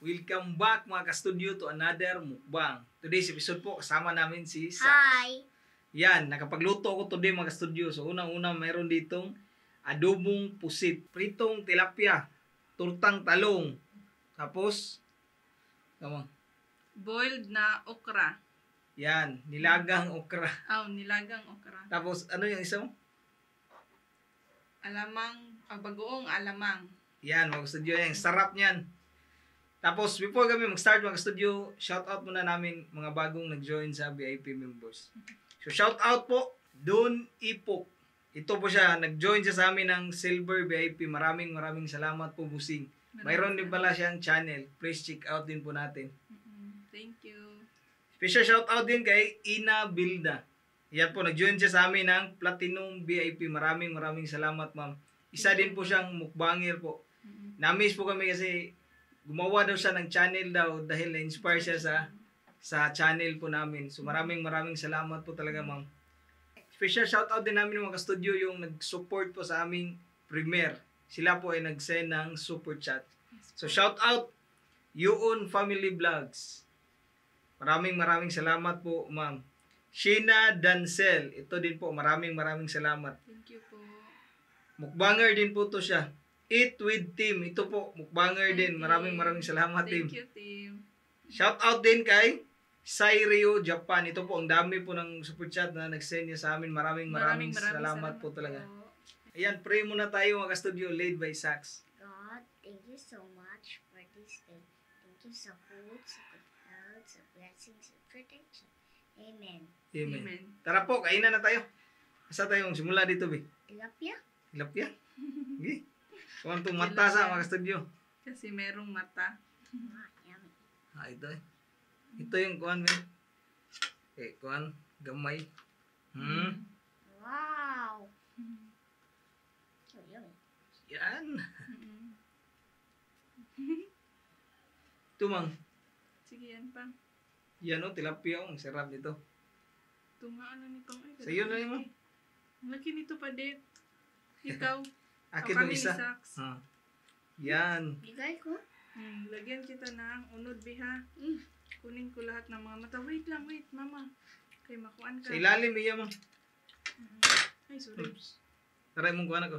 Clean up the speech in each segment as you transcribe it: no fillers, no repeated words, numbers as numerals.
Welcome back mga ka-studio to another mukbang. Today's episode po, kasama namin si Sax. Hi! Yan, nakapagluto ako today mga ka-studio. So unang-una mayroon ditong adobong pusit, pritong tilapia, turtang talong, tapos, tama, Boiled na okra. yan, nilagang okra. Nilagang okra. Tapos, ano yung isa mo? Bagoong alamang. Yan, mga ka-studio, yan, sarap niyan. Tapos, before kami mag-start mga studio, shoutout muna namin mga bagong nag-join sa VIP members. So, shoutout po, Don Ipok. Ito po siya, nag-join siya sa amin ng Silver VIP. Maraming salamat po, Busing. Mayroon din pala siyang channel. Please check out din po natin. Thank you. Special shoutout din kay Ina Bilda. Yan po, nag-join siya sa amin ng Platinum VIP. Maraming salamat, ma'am. Isa din po siyang mukbanger po. Na-miss po kami kasi gumawa daw siya ng channel daw dahil na-inspire siya sa channel po namin. So maraming salamat po talaga, ma'am. Special shoutout din namin mga ka-studio yung nag-support po sa aming premiere. Sila po ay nag-send ng super chat. So shoutout Yuon Family Vlogs. Maraming salamat po, ma'am. Sheena Dancel. Ito din po, maraming salamat. Thank you po. Mukbanger din po to siya. Eat with Team. Ito po, mukbanger din. Maraming salamat, team. Thank you, team. Shout out din kay Sairyo Japan. Ito po, ang dami po ng super chat na nag-send niya sa amin. Maraming salamat po talaga. Ayan, pray muna tayo mga ka-studio, led by Sax. God, thank you so much for this day. Thank you sa food, sa good health, sa blessings, sa protection. Amen. Amen. Tara po, kainan na tayo. Asa tayong simula dito, be? Tilapia? Tilapia? Okay. Kuhan itong mata sa mga ka-studio. Kasi merong mata. Yummy. Ito eh. Ito yung kuhan, be. Kuhan, gamay. Wow! So yummy. Yan. Ito, mang. Sige, yan pa. Yan o, tilapia o. Ang sarap nito. Ito nga, nitong ay. Sa iyo na yun, ma'am. Ang laki nito pa, Det. Ikaw. Akin Kami yung ni isa. Sax. Yan. Bigay ko? Lagyan kita ng unod, biha. Kunin ko lahat ng mga mata. Wait, mama. Kay makuan ka. Sa ilalim, iya, ma'am. Ay, sorry. Taray mong kuhan ako.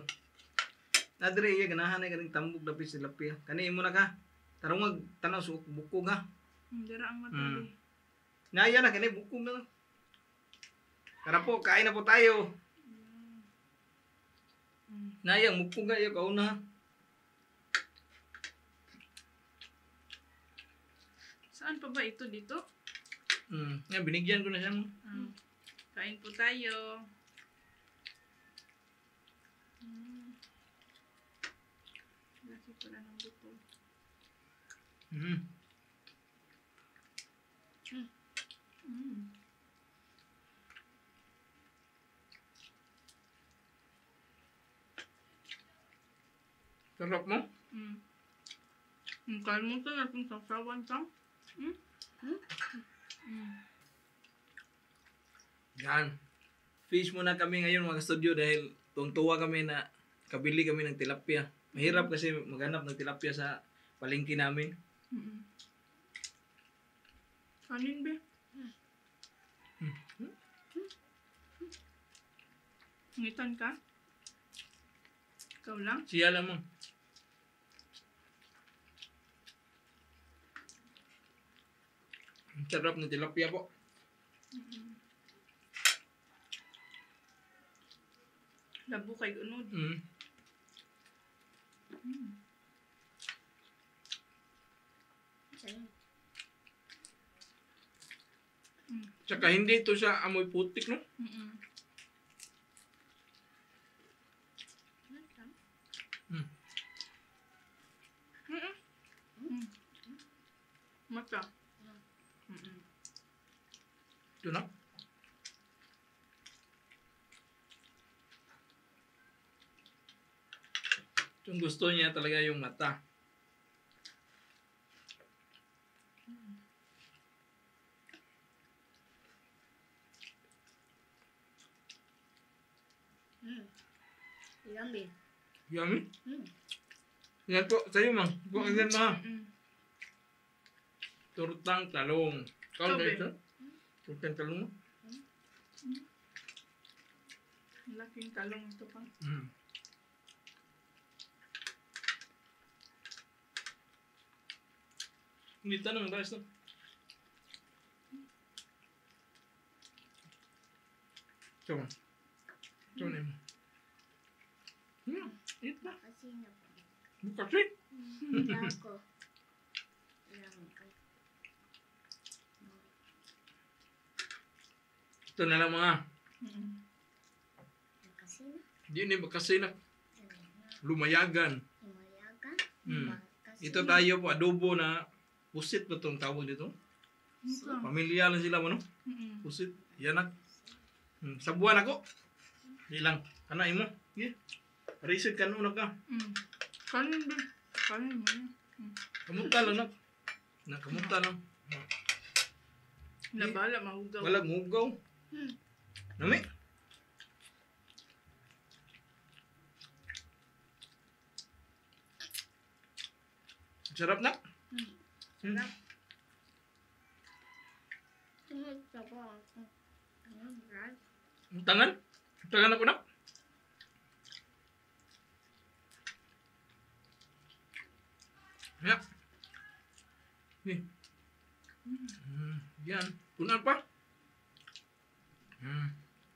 Nadre, iya, ganahan na kaning tambok dapit sa tilapia. Kani mo na ka. Tarong magtanaw sa bukog ha. Dara ang mata, eh. Naya na, kani bukog na lang. Tara po, kain na po tayo. Nayang mukong nga yung kauna. Saan pa ba ito dito? Yan, binigyan ko na siya. Kain po tayo. Laki pala ng buto. Sarap mo? Kalimutan natin sasawan sa. Yan. Fish muna kami ngayon mga studio dahil tuwang-tuwa kami na kabili kami ng tilapia. Mahirap kasi maghanap ng tilapia sa palengke namin. Kanin ba? Ngitan ka? Ikaw lang? Siya lang mo. Sarap ng tilapia po. Labo kay unod. Tsaka hindi ito siya amoy putik, no? Mata. Ito na. Yung gusto niya talaga yung mata. Yummy. Yummy? Mm. Yan po, sa'yo, mang. Kung ilan mo ha. Tortang talong. Kaon Tubig. guys, tortang talong mo? Laking talong ito pa. Mm. Hindi tanong guys, no? Coba. Coba nih. Eat na. Kasi na po. Buka sih. Hindi ako. Lang ka. Ito na lang mga. Mm. Kasi na. Di ini bekasi na. Lumayagan. Umayagan. Hmm. Kasi Ito tayo po, adobo na pusit ba itong tawag dito? Ito. Pamilya lang sila mo, no? Mm. Pusit. Yan na. Sa buwan ako. Di lang. Kanain mo. Yeah. Research ka nuna ka. Mm. Kanin din. Kanin mo yan. Kamuta lang na. Kamuta lang. Labala, mahugaw. Walang mugaw. Hmm. Nami. Sarap na. Sarap. Sunod ka po ako. Ano, Brad? Tangan. Tangan ako na. Ya. Nih. Yan. Punan pa.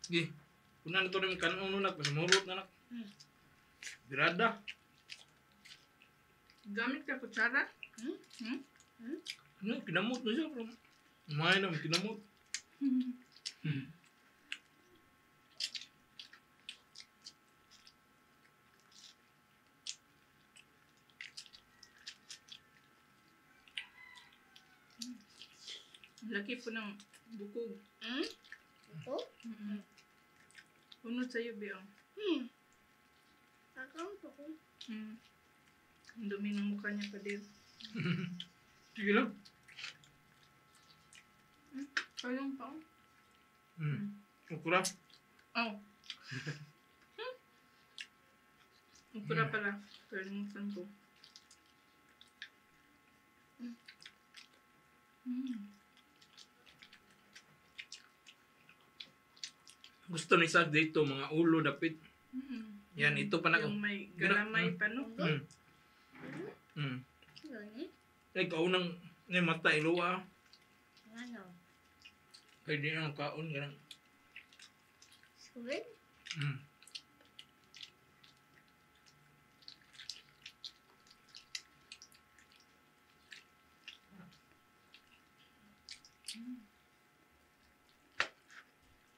Gih. Punan ito rin kanon nak. Masamurot na nak. Birada. Gamit ka kutsara? Hmm? Ano, kinamot na siya. Umain naman, kinamot. Laki po ng bukog. Hmm? Ito? Mm-mm. Unod sa'yo, Biong. Kakang po ko. Ang dumi ng mukha niya pa din. Sige lang. Ayun pa. Ukura. Oh. Ukura pala. Kalimutan ko. Gusto ni sa dito, mga ulo dapit. Yan, ito pa na ko. Yung may galamay pa, no? Gani? Ay, kaunang ni mata iluwa. Ano? Kaya di ang kaon. Ganang. Squid?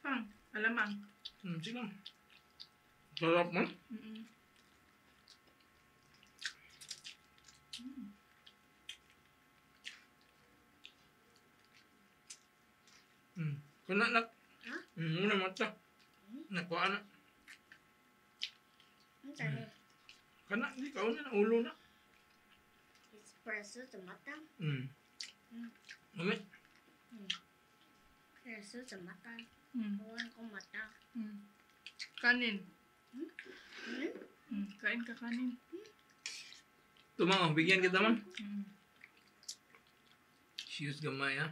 Pang, alamang. Sige lang. Sarap mo. Kuna nak. Ha? Muna mata. Nakuha na. Ang tali. Kana, di kaon na, ulo na. Espresso sa mata. Mami. Espresso sa mata. Mm. Buwan ko mata. Kanin. Hmm? Kain ka kanin. Ito mga, bigyan kita man. Mm. Shoes gamay ha.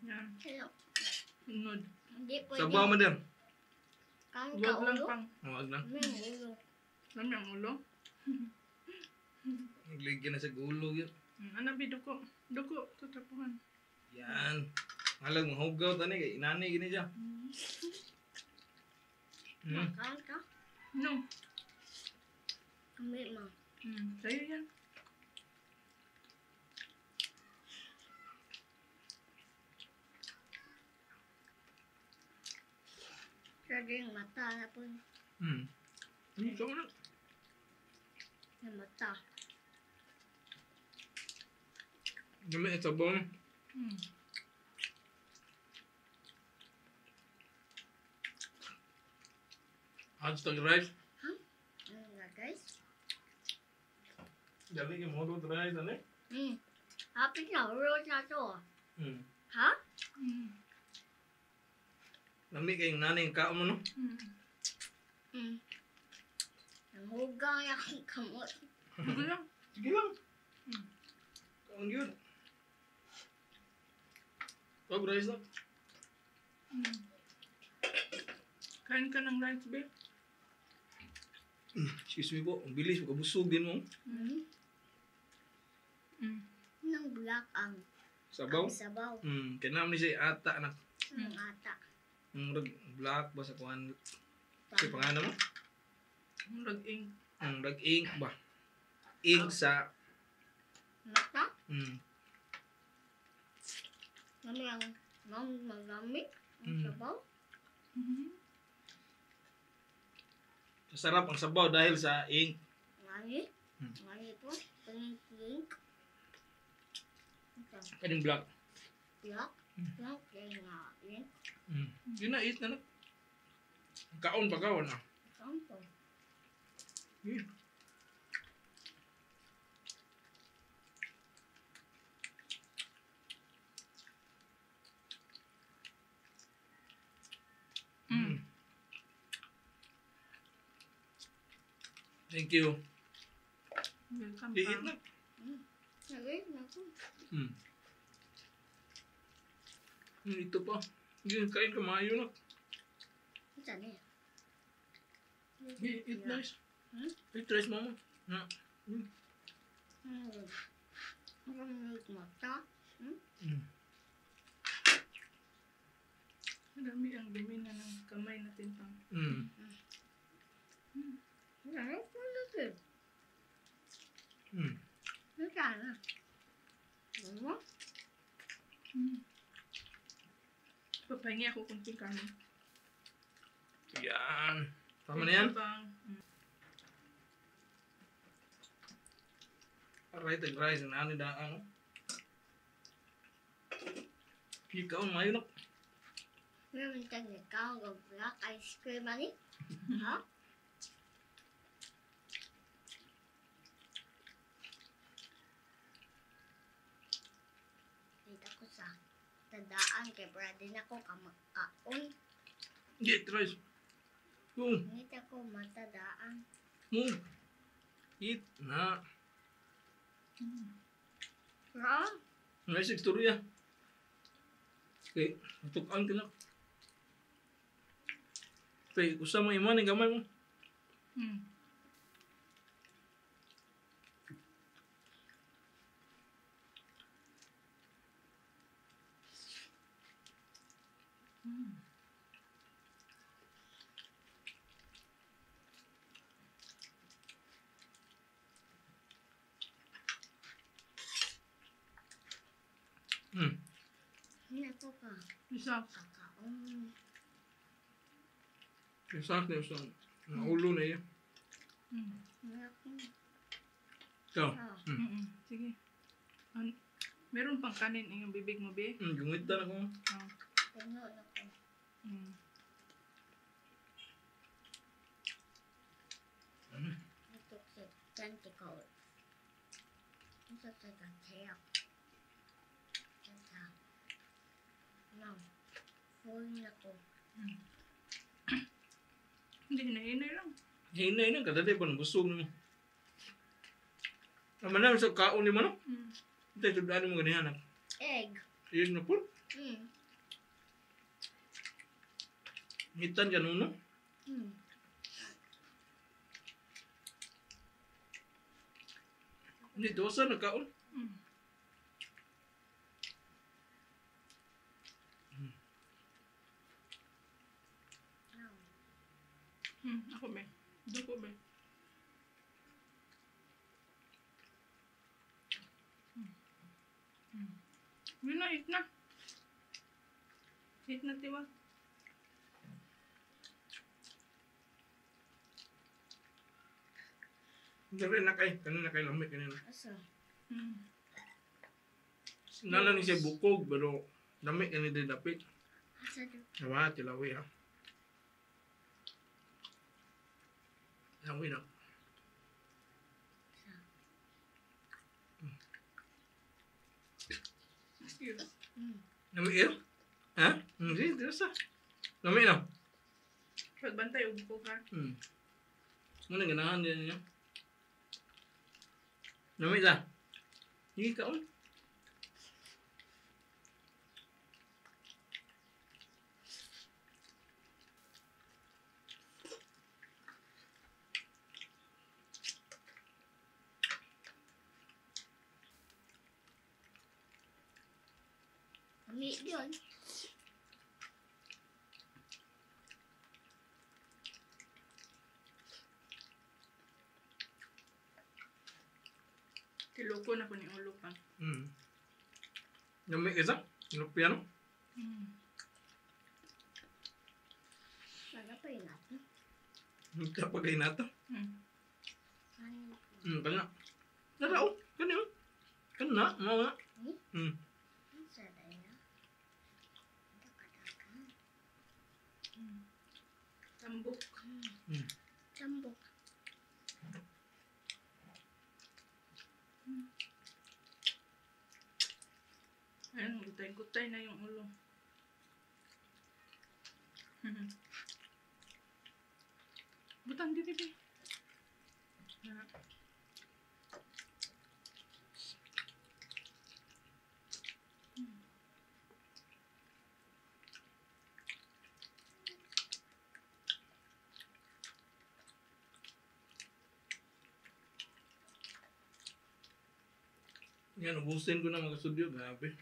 Yan. Hello. Unod. Hindi pwede. Sabaw mo din. Kang ka Huwag lang ulo. pang. Huwag lang. May ulo. Lami ang ulo. Nagligyan na sa gulo yun. Ano bi duko? Duko. Tatapuhan. Yan. Alam, mahugaw tani kay inani gini siya. Makain ka? No. Kami ma. Sa'yo yan. Siya din mata na po. Ito na. Yung mata. Gamit ito ba? Hashtag rice. Ano nga guys? Dali kayo mo doon rice, ano eh? Happy na. Ulo na to. Hmm. Ha? Lami kayong nanay kaon mo, no? Ang hugang yung kamot. Dugo lang. Sige lang. Kaon yun. Oh, rice na. Kain ka ng rice, be. Excuse me po, ang bilis, makabusog din mo. Hmm? Mm. Nang black ang Sabaw? sabaw. Kailangan ni siya ata na. Ang ata. Black ba sa kuhan? Kasi pangalan mo? Rag-ing. Nag-ink ba? Ink sa... Mata? Kami ang magamit. Ang sabaw. Masarap ang sabaw dahil sa ink. Ngani? Ngani po. Pink. Kaning black. Black. Black. Kaya nga. Yan. Yun na, eat na na. Kaon pa kaon ah. Saan po? Thank you. Welcome Eat pa. na. Nagay na po. Ito pa. Hindi kain ka maayo na. Saan eh? Eat rice. Hmm? Eat rice mama. Na. Magamit mata. Marami ang dumi na ng kamay natin pang. Ano po natin? Saan na? Ano? Papahingi ako kunting kanin. Yan. Tama na yan. Right, rice and ano na ano. Ikaw maayo na. Meron tayong ikaw ng black ice cream ani? Ha? Dito ko sa tandaan kay Brady na ko kamakaon. Eat rice. Yung. Dito ko matadaan. Eat na. Ra? Nice istorya. Okay, tukan ka na. Okay, usama iman ang gamay mo. Hindi ko pa Isa. kakaon. Sakto yung sa ulo na yan. Hindi ko. Ikaw. Sige. Meron pang kanin yung bibig mo, be? Gungita na ko. Puno na ko. Ito si tentacles. Ito sa tail. Ito. No. Full na ko. Hindi, hinahinay lang. Hinay na, kadali ba nang busog mo. Naman na, sa kaon ni mo no? Ito, tudaan mo ganihan. Egg. Yun na po. Mm. Hitan ka nuno. Mm. Hindi, dosa na kaon. No. Ako, be. Duko, be. Yun na, eat na. Eat na, tiwa. Dari na kay, kanina kay lamig kanina. Asa? Nala ni siya bukog, pero lamig kanina din dapit. Asa do? Nawa, tilawi ha. Tilawi na. Excuse. Lamig yun? Ha? Hindi, dosa. Lamig na. Pagbantay, ubo ka. Muna ganahan din niya. Lamig na. Hindi kaon. Lami yun. Kiloko na ko ni ulo pa. Yummy isa? Yung piano? Sana pa yun natin. Hindi pa kayo nato. Ano? Kanya. Nara, oh. Kanya. Kanya, mga. Ang saday na. Dakadagan. Tambok. Tambok. Ayun, gutay-gutay na yung ulo. Butang dito ba? Yan, ubusin ko na mga studio. Grabe.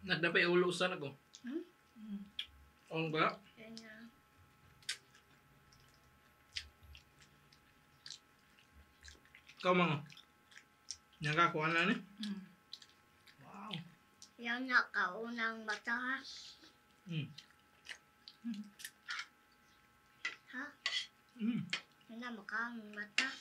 Nagdapay ulo usan ako. Ang ba? Yan na. Ikaw mga. Nakakuha na ni? Wow. Yan na kaunang mata. Ha? Yan na makaang mata.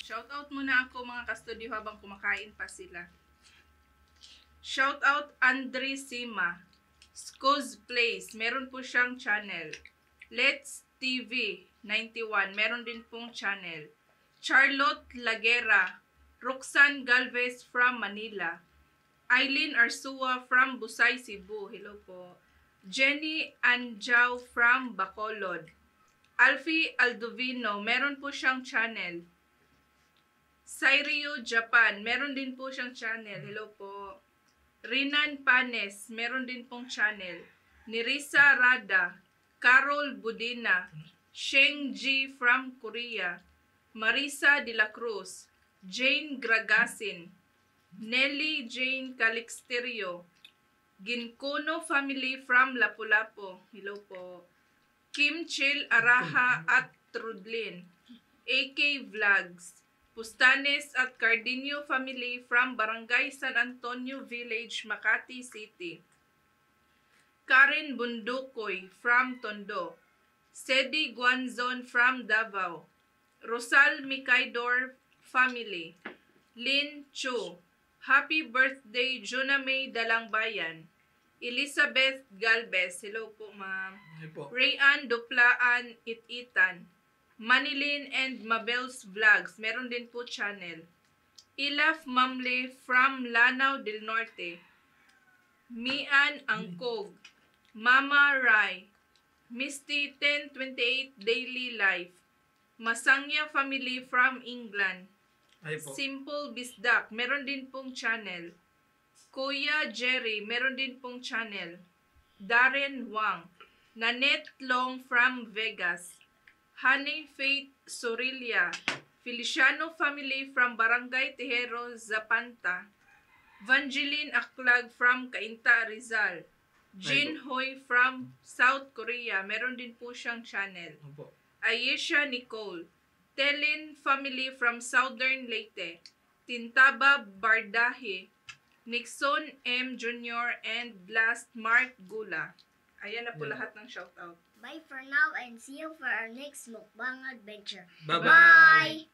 Shoutout muna ako mga kastudyo habang kumakain pa sila. Shoutout Andre Sima. Sko's Place. Meron po siyang channel. Let's TV 91. Meron din pong channel. Charlotte Lagera. Roxanne Galvez from Manila. Eileen Arsua from Busay, Cebu. Hello po. Jenny Anjao from Bacolod. Alfie Aldovino. Meron po siyang channel. Sairio, Japan. Meron din po siyang channel. Hello po. Rinan Panes. Meron din pong channel. Nirisa Rada. Carol Budina. Sheng Ji from Korea. Marisa de la Cruz. Jane Gragasin. Nelly Jane Calixterio. Ginkono family from Lapu-Lapu. Hello po. Kim Chill Araha at Trudlin. AK Vlogs. Pustanes at Cardinio family from Barangay San Antonio Village, Makati City. Karen Bundukoy from Tondo. Sedi Guanzon from Davao. Rosal Mikaydor family. Lin Chu. Happy birthday, Juna May Dalangbayan. Elizabeth Galvez. Hello po, ma'am. Ay po. Rayan Duplaan Ititan. Manilin and Mabel's Vlogs. Meron din po channel. Ilaf Mamle from Lanao del Norte. Mian Angkog. Mama Rai. Misty 1028 Daily Life. Masangya family from England. Ay po. Simple Bisdak. Meron din pong channel. Kuya Jerry. Meron din pong channel. Darren Wang. Nanette Long from Vegas. Honey Faith Sorilia, Feliciano family from Barangay Tejero, Zapanta. Vangeline Aklag from Cainta, Rizal. Jin Hoy from South Korea. Meron din po siyang channel. Opo. Ayesha Nicole. Telin family from Southern Leyte. Tintaba Bardahe. Nixon M. Jr. and Blast Mark Gula. Ayan na po lahat ng shoutout. Bye for now and see you for our next mukbang adventure. Bye-bye. Bye!